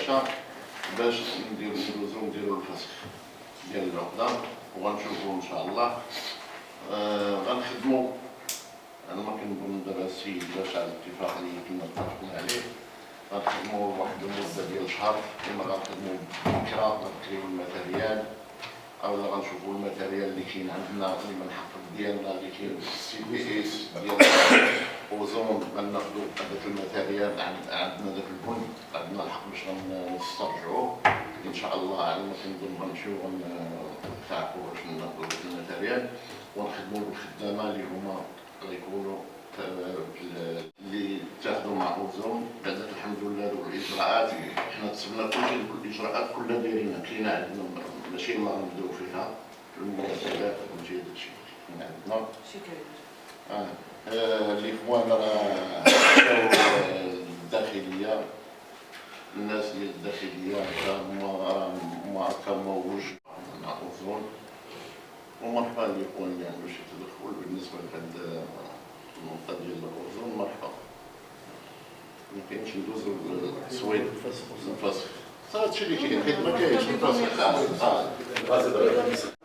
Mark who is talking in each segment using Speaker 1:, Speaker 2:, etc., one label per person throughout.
Speaker 1: العشاء باش نديرو الفسخ ديال العقده، وغنشوفوا ان شاء الله. غنخدموا انا ما كنظن دابا السيد باش على الاتفاق اللي كنا اتفقنا عليه، غنخدموا واحد المده ديال شهر، اما غنخدموا بكره تركيب الماتيريال، او غنشوفوا الماتيريال اللي كاين عندنا اللي من الحقل ديالنا اللي كاين السي بي اس ديال اوزون، غناخذوا هذاك الماتيريال عندنا ذاك البن، عندنا الحق باش غنسترجعوه ان شاء الله. على ما كنظن غنمشيو غنتعاقبوا باش ناخذوا ذاك الماتيريال، ونخدموا بالخدامه اللي هما غيكونوا اللي تاخذوا مع اوزون. بعد الحمد لله هذوك الاجراءات حنا تصبنا كل الاجراءات كلها دايرينها، كاينه عندنا، ماشي ما غنبداو فيها المناسبات وكلشي هذا الشيء كاين عندنا. الاخوان راه الداخليه، الناس ديال الداخليه هما كموج مع اوزون، ومرحبا الاخوان اللي عندهم شي تدخل بالنسبه لهاد النقطه ديال اوزون، مرحبا. ما كاينش ندوزو للتصويت الفصل، هادشي اللي كاين، حيت ما كاينش الفصل.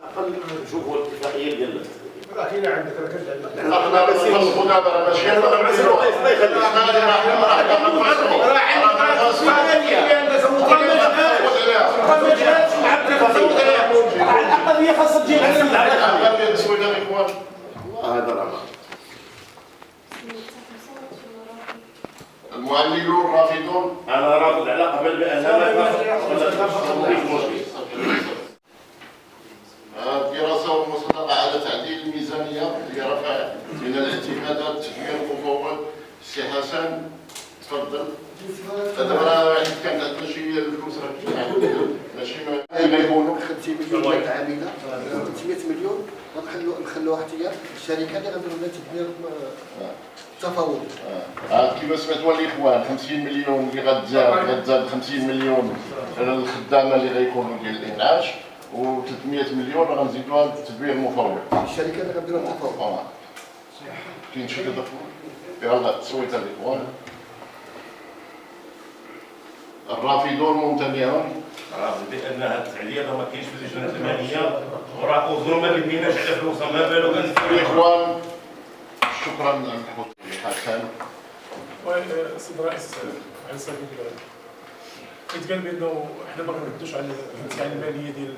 Speaker 2: اقل نشوفوا الاتفاقيه ديال
Speaker 3: راه كاينه عندك، راه كتعلم
Speaker 1: احنا نفصلوا دابا، راه ماشي راه
Speaker 2: القضيه خاصها تجي
Speaker 1: على التسويق الاخوان. هذا راه المعللون الرافضون،
Speaker 2: انا رافض على قبل بانها
Speaker 1: دراسه ومسطره على تعديل الميزانيه لرفع من الاعتمادات تدمير المفوض. سي حسن تفضل. دابا راه كانت عندنا شي الفلوس راه كاين، ماشي
Speaker 4: غيكونوا 50 مليون ديال العامله، 300 مليون نخلوها احتياط الشركه اللي غنديروا لها تدبير تفاوض.
Speaker 1: كيما سمعتوا الاخوان، 50 مليون اللي غتزاد 50 مليون الخدامه اللي غيكونوا ديال الانعاش، و300 مليون غنزيدوها لتدبير المفوض.
Speaker 4: الشركه اللي غنديروا التفاوض.
Speaker 1: كاين شي تدخل؟ يلاه تصويت الاخوان. الرافضون ممتنعون.
Speaker 2: بان هذه التعليق ما كاينش في اللجنه الماليه، وراه اوزون ما كايناش على فلوسها، ما بالو
Speaker 1: الاخوان. شكرا للحضور حسن.
Speaker 3: سيد الرئيس على سبيل كيتقال بانه حنا ما كنردوش على الامتحان الماليه ديال،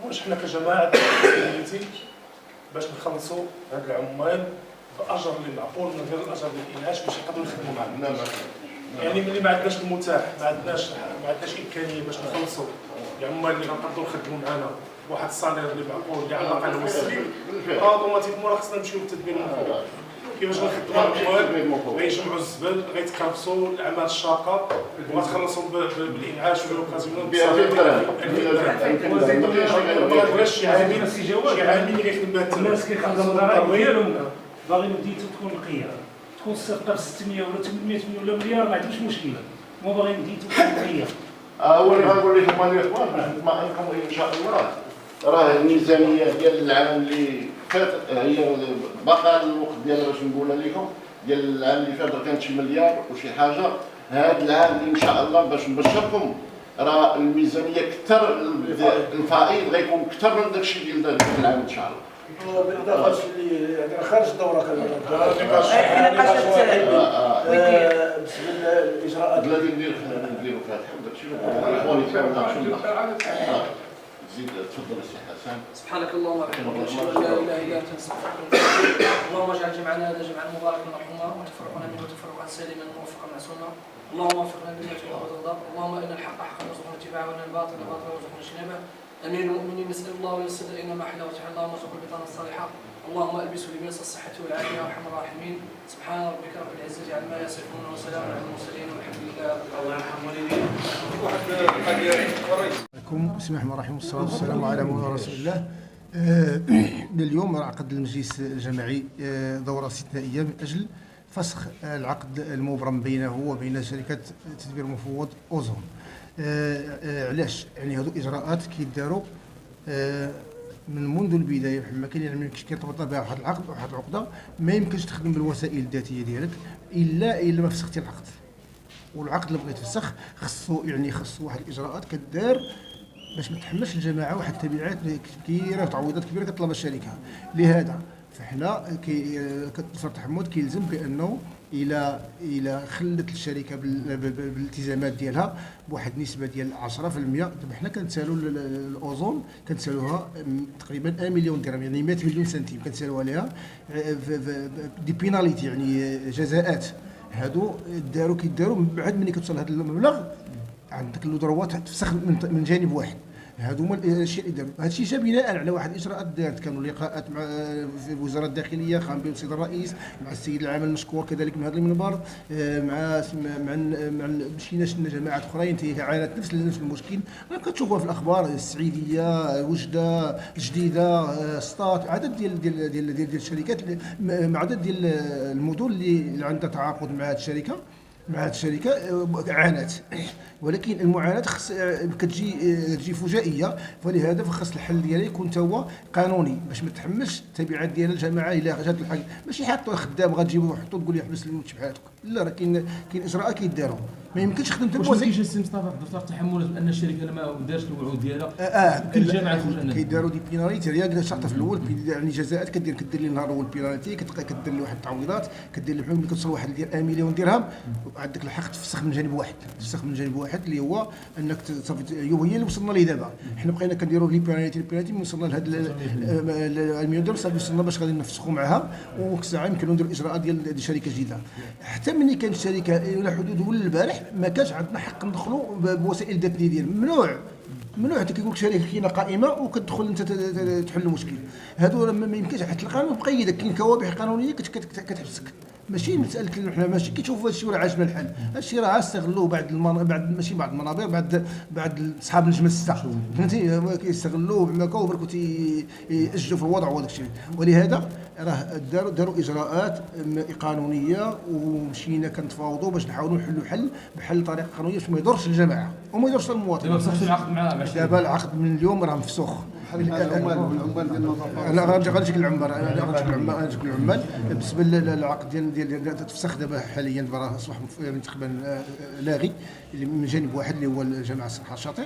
Speaker 3: واش حنا كجماعه مسؤوليتي باش نخلصوا هاد العمال باجر اللي معقول من غير الاجر ديال الانعاش باش يقدروا يخدموا معنا. يعني ملي ما عندناش المتاح، ما عندناش امكانيه باش نخلصوا العمال اللي غنقدروا يخدموا معنا بواحد الصالير اللي معقول اللي على الاقل هو السليم، اوتوماتيكمون راه خصنا نمشيو للتدبير المفوض. كيفاش غنخدموا العمال؟ غيجمعوا الزبل، غيتكرفسوا الاعمال الشاقه، وغتخلصوا بالانعاش والاوكازيون ما غاديش شي عامل اللي يخدم بهذا
Speaker 5: الناس كيخدموا الضرائب ديالهم، باغيين ديتو تكون نقيه، تكون الصفقه ب 600 ولا 800 مليون ولا مليار، ما عندهمش مشكله، ما باغيين ديتو تكون نقيه.
Speaker 1: هو اللي غنقول لكم الاخوان باش نطمئنكم ان شاء الله، راه الميزانيه ديال العام اللي فات هي باقا الوقت ديالها باش نقولها لكم، ديال العام اللي فات كانت شي مليار وشي حاجه. هذا العام ان شاء الله باش نبشركم راه الميزانيه كثر، الفائض غيكون كثر من داك الشيء ديال ذاك العام ان شاء الله.
Speaker 3: بالاضافه اللي يعني خارج الدوره كمان بالنسبه للاجراءات
Speaker 1: الذي نديروا فاتحه وداك الشيء الاخوان يتكلموا. زيد تفضل السي حسن.
Speaker 6: سبحانك اللهم وبحمدك اشهد ان لا اله الا انت نستغفرك. اللهم اجعل جمعنا هذا جمعا مباركا مرحوما، وتفرقنا منه تفرقا سالما موفقا معصوما. اللهم وفقنا لما تحب وترضى. اللهم ان الحق حقا وارزقنا اتباعه، وان الباطل باطلا وارزقنا اجتنابه. امير المؤمنين نسال الله ويسر انما حل وتحل. اللهم ارزقنا البطانه الصالحه، اللهم البسه لباس الصحه والعافيه يا ارحم الراحمين. سبحان ربك رب العزه عما يصفون، وسلام على المرسلين، والحمد لله رب العالمين.
Speaker 4: بسم الله الرحمن الرحيم، والصلاه والسلام على مولانا رسول الله. اليوم عقد المجلس الجماعي دوره استثنائيه من اجل فسخ العقد المبرم بينه وبين شركه تدبير المفوض اوزون. علاش؟ يعني هذو اجراءات كيداروا من منذ البدايه، بحال ما كاين يعني ملي كيرتبط بها واحد العقد واحد العقده، ما يمكنش تخدم بالوسائل الذاتيه ديالك الا ما فسختي العقد. والعقد اللي بغى يتفسخ خصو واحد الاجراءات كدار باش ما تحملش الجماعه واحد التبعات كبيره وتعويضات كبيره كطلب الشركه. لهذا فحنا كدكتور تحمد كيلزم بانه الى خلت الشركه بالالتزامات ديالها بواحد النسبه ديال 10%. دابا حنا كنتسالوا الاوزون كنتسالوها تقريبا 1 مليون درهم، يعني 100 مليون سنتيم كنتسالوا عليها دي بيناليتي، يعني جزاءات. هادو كيداروا من بعد ملي كتوصل هذا المبلغ عندك الدروات تفسخ من جانب واحد. هادو هما الاشياء اللي داروا. هذا الشيء جا بناء على واحد الاجراءات دارت، كانوا لقاءات مع في وزاره الداخليه قام بهم السيد الرئيس مع السيد العام المشكور كذلك من هذا المنبر، مع مشينا شفنا جماعات اخرين عانت نفس المشكل. كتشوفوها في الاخبار، السعيديه، وجده، الجديده، سطات، عدد ديال الشركات، عدد ديال المدن اللي عندها تعاقد مع هذه الشركه عانت. ولكن المعاناه كتجي فجائيه، فلهذا فخص الحل ديالها يكون هو قانوني باش ما تحملش التبعات ديال الجماعه الى جات الحاجه. ماشي حاطوا خدام غتجيبوه وحطوا تقول لي حبس لي وتمشي بحالك، لا راه كاين اجراءات كيداروا. ما يمكنش خدمت
Speaker 7: واش ما كاينش السي مصطفى دفتر التحمل بان الشركه ما دارش الوعود ديالها كل الجامعه تخرج عنها
Speaker 4: كيداروا دي بيناليتي ريال شرطه في الاول، يعني جزاءات كدير لي النهار الاول بيناليتي، كدير لي واحد التعويضات، كدير لي ملي كتوصل واحد ديال 1 مليون درهم عندك الحق تفسخ من جانب واحد، اللي هو انك صافي. هي اللي وصلنا ليه دابا. حنا بقينا كنديروا لي بيناليتي وصلنا لهاد المليون درهم صافي وصلنا باش غادي نفسخوا معها، وديك الساعه يمكن نديروا اجراءات ديال شركه جديده. حتى ملي كانت الشركه الى حدود ولا البارح ما كانش عندنا حق ندخلوا بوسائل التدليل، ممنوع حتى كيقول لك شركه كاينه قائمه وكتدخل انت تحل المشكل. هادو ما يمكنش، حتى القانون مقيدك، كاين كوابح قانونيه كتحبسك. ماشي مساله حنا ماشي كيشوفوا هذا الشيء ولا عاجبنا الحال. هذا الشيء راه استغلوه بعد ماشي بعض المنابر، بعد اصحاب النجمه السته فهمتي، كيستغلوه بماكا وبركو تيأجلوا في الوضع وهذاك الشيء. ولهذا راه داروا اجراءات قانونيه ومشينا كنتفاوضوا باش نحاولوا نحلوا حل بحل طريقه قانونيه باش ما يضرش الجماعه وما يضرش المواطن.
Speaker 7: دابا فسختوا العقد مع
Speaker 4: دابا العقد من اليوم راه مفسوخ. انا غنجيك العمال بالنسبه للعقد ديال تفسخ دابا حاليا راه اصبح تقريبا لاغي من جانب واحد اللي هو الجامعه الصحه الشاطئ.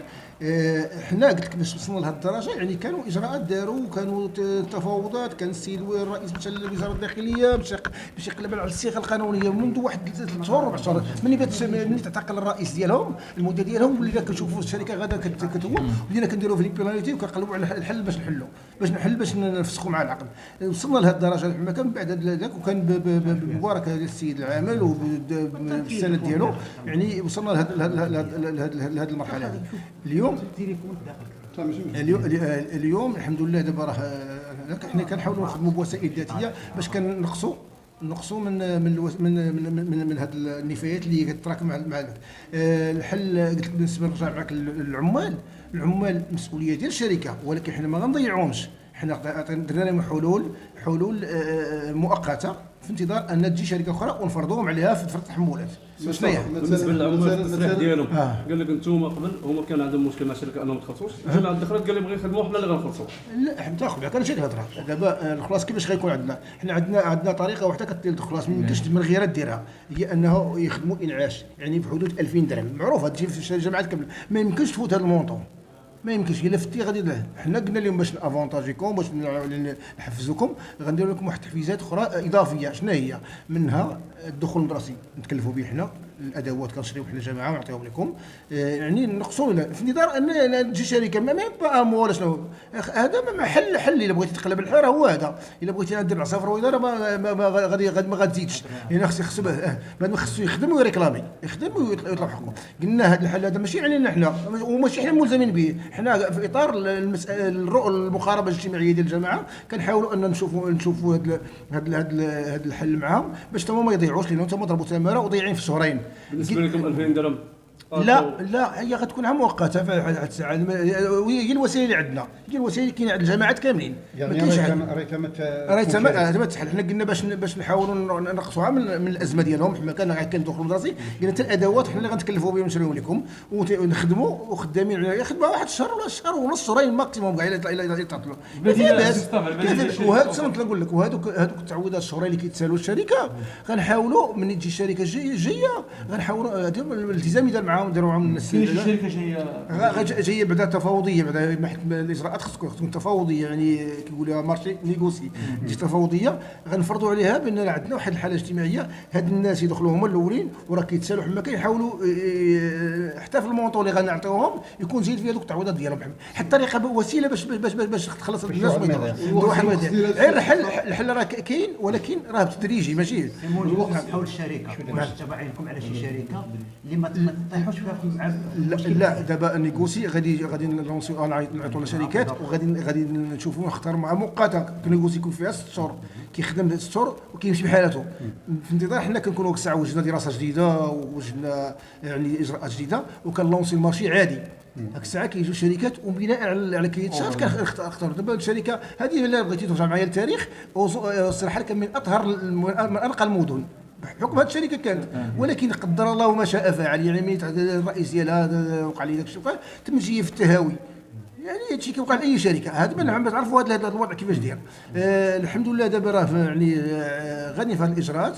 Speaker 4: حنا قلت لك باش وصلنا لهذه الدرجه، يعني كانوا اجراءات داروا وكانوا تفاوضات، كان السيد الرئيس مشى لوزاره الداخليه باش يقلب على الصيغه القانونيه منذ واحد 3 شهور 4 شهور ملي تعتقل الرئيس ديالهم المده ديالهم، ولينا كنشوفوا الشركه غادا كتهو، ولينا كنديروا في البيناليتي وكنقلبوا على الحل باش نفسخوا مع العقد. وصلنا لهذه الدرجه الحمى كان بعد ذاك، وكان بمباركه ديال السيد العامل وبالسند ديالو، يعني وصلنا لهذه المرحله هذه. اليوم الحمد لله دابا راه حنا كنحاولوا نخدموا بوسائل ذاتيه باش نقصوا من هذه النفايات اللي كتراكم مع الحل. قلت لك بالنسبه نرجع معك العمال مسؤوليه ديال الشركه، ولكن حنا ما غنضيعوهمش. حنا درنا لهم حلول مؤقته في انتظار ان تجي شركه اخرى ونفرضوهم عليها في التحملات. شنو هي؟
Speaker 8: بالنسبه للعمال التصريح ديالهم قال لك انتم قبل هما كان عندهم مشكل مع الشركه انهم ما تخلصوش، الجماعه الدخلت قال لهم بغي يخدموا حنا اللي غنخلصوا.
Speaker 4: لا حتى اخويا كان شي الهضره دابا الخلاص كيفاش غيكون عندنا؟ حنا عندنا طريقه واحده كدير الخلاص ما يمكنش من غير ديرها، هي انه يخدموا انعاش يعني بحدود 2000 درهم، معروف هذا الشيء في الجامعات كامله، ما يمكنش تفوت هذا المونطون، ما يمكنش. الا فتي غادي حنا قلنا لهم باش نافونتاجيكم باش نحفزوكم غنديروا لكم واحد التحفيزات اخرى اضافيه. شنو هي؟ منها الدخول المدرسي نتكلفوا به حنا، الادوات كنشريو حنا الجامعه ونعطيهم لكم، يعني نقصوا في انتظار ان تجي شركه ما بام ولا شنو. هذا حل الا بغيتي تقلب الحال هو هذا. الا بغيتي دير العصافره واداره ما غاديش، يعني خصو بعد ما خصو يخدم ويريكلامي، يخدم ويطلب حقه. قلنا هذا الحل هذا ماشي علينا حنا وماشي حنا ملزمين به، حنا في اطار المقاربه الاجتماعيه ديال الجامعه كنحاولوا ان نشوفوا هذا الحل معاهم باش تما ما يضيعوش، لانهم تما ضربوا تماره وضيعين في شهرين.
Speaker 8: بالنسبه لكم 2000 درهم
Speaker 4: لا هي غتكون مؤقته في هذه الساعه، هي الوسائل اللي عندنا، هي الوسائل اللي كاينه عند الجماعات كاملين.
Speaker 9: يعني ريتها
Speaker 4: تحل. حنا قلنا باش نحاولوا نقصوها من الازمه ديالهم، حنا كندخلوا لدراسي قلنا حتى الادوات حنا اللي غنتكلفوا بهم نشريو لكم ونخدموا وخدامين عليها خدمه واحد الشهر ولا شهر ونص، شهرين ماكسيموم كاع الا تعطلوا. وهذا نقول لك، وهذوك التعويضات الشهريه اللي كيتسالوا الشركه غنحاولوا من تجي الشركه الجايه غنحاولوا الالتزام يدير معاهم الناس.
Speaker 7: الشركه
Speaker 4: جايه بعدا تفاوضيه، بعدا الاجراءات خص تكون تفاوضيه، يعني كيقولوا مارشي نيغوسي تجي تفاوضيه غنفرضوا عليها بان عندنا واحد الحاله اجتماعيه، هاد الناس يدخلوا هما الاولين وراه كيتسالوا حنا كيحاولوا حتى في المونطو اللي غنعطيوهم يكون زيد فيها دوك التعويضات ديالهم، حتى طريقه وسيله باش تخلص الناس ما يضروش. غير الحل راه كاين، ولكن راه تدريجي ماشي
Speaker 10: حول الشركه واش تبعينكم على شي شركه اللي ما تطيحوش فيها.
Speaker 4: لا دابا نيغوسي غادي نلونسيو نعطيو لشركات وغادي نشوفوا نختار مع مؤقته كنيغوسي يكون فيها 6 شهور كيخدم 6 شهور وكيمشي بحالته. في انتظار حنا كنكونوا ديك الساعه وجدنا دراسه جديده ووجدنا يعني اجراءات جديده وكنلونسي المارشي عادي. هاك الساعه كيجيو الشركات وبناء على كيتشاف كنختار. دابا الشركه هذه الا بغيتي ترجع معايا للتاريخ الصراحه كان من اطهر من ارقى المدن بحكم هذه الشركه كانت، ولكن قدر الله ما شاء فعل. يعني ملي الرئيس ديالها وقع لي داك الشيء تم تجي في التهاوي، يعني هادشي كيوقع لاي شركه. هذا ما تعرفوا هذا الوضع كيفاش داير. الحمد لله دابا راه يعني غادي في هذه الاجراءات.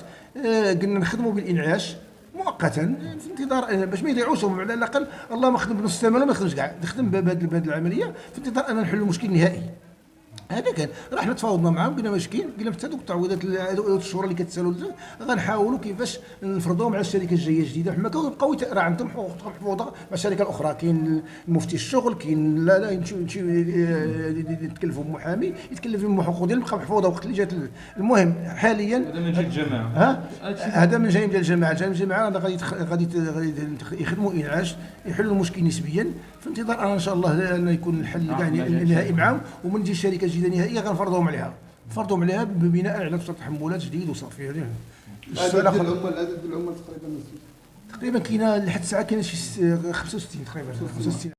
Speaker 4: قلنا نخدموا بالانعاش مؤقتا في انتظار باش ما يضيعوش، على الاقل الله ما خدم بنص الثمن وما يخرجش كاع، نخدم بهذه العمليه في انتظار ان نحل المشكل النهائي. هذا كان راه حنا تفاوضنا معاهم قلنا ماشي كاين، قلنا حتى دوك التعويضات الشهور اللي كتسالوا غنحاولوا كيفاش نفرضوهم على الشركه الجايه الجديده. حنا كنبقاو راه عندهم حقوق محفوظه مع الشركه الاخرى، كاين مفتي الشغل، كاين لا يمشيو يتكلفوا بمحامي يتكلف بهم حقوق ديالهم بقى محفوظه وقت اللي جات. المهم حاليا
Speaker 7: هذا من جهه الجماعه،
Speaker 4: هذا من جانب ديال الجماعه غادي يخدموا انعاش يحلوا المشكل نسبيا في انتظار ان شاء الله ان يكون الحل كاع النهائي معاهم. ومن تجي الشركه الجديده نهائيه غنفرضوهم عليها بناء على تحملات جديد وصافي.
Speaker 9: السؤال الاخر عدد العمال
Speaker 4: تقريبا كاينه لحد الساعه كاينه شي 65 تقريبا 65.